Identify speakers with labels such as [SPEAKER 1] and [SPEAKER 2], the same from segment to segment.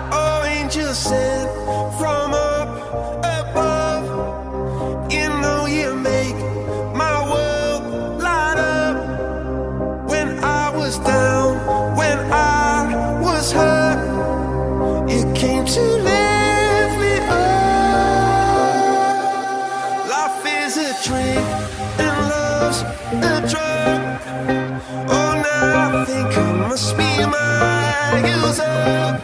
[SPEAKER 1] Oh, angel sent from up above. You know you make my world light up. When I was down, when I was hurt, you came to lift me up. Life is a drink and love's a drug. Oh, now I think I must be my use up.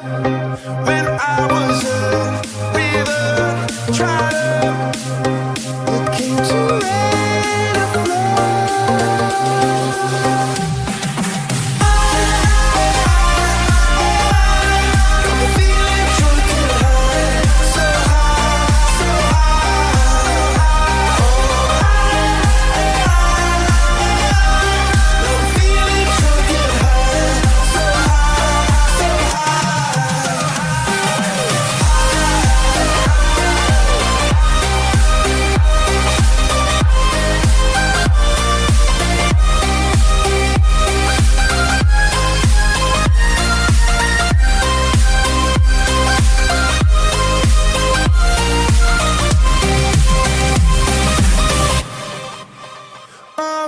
[SPEAKER 1] When I was a river dried up, you came to rain and flood. I'm feeling drunk and high, so high, so high. I'm feeling drunk and high, so high, so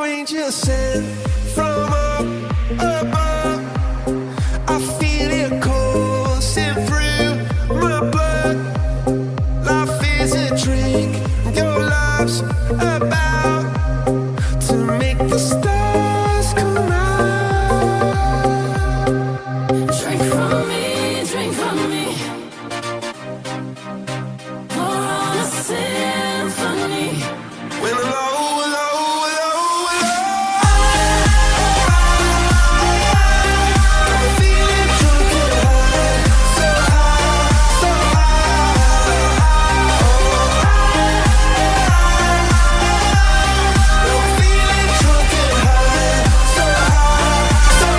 [SPEAKER 1] angel sent from up above. I feel your coursing through my blood. Life is a drink, your love's about to make the stars come out.
[SPEAKER 2] Drink from me, drink from me. Pour on a symphony.
[SPEAKER 1] When I'm low, low, low, low, I'm feeling drunk and high, so high, so high. I'm feeling drunk and high, so high, so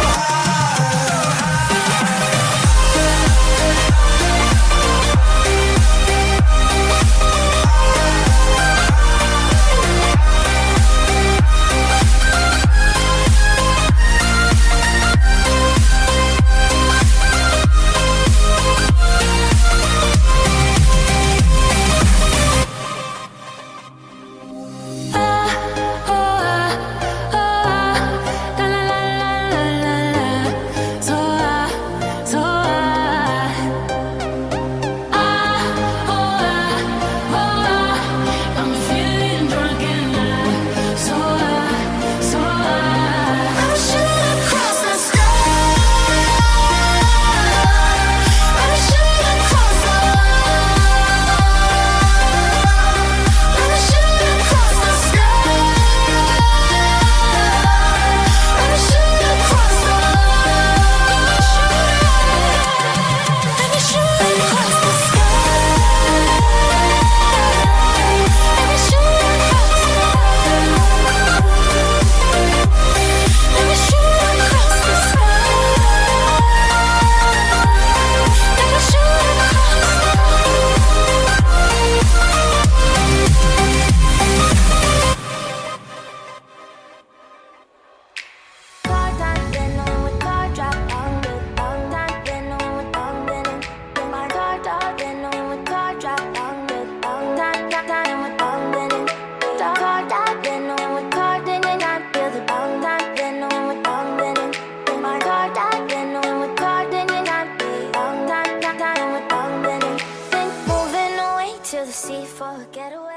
[SPEAKER 3] to the sea for a getaway.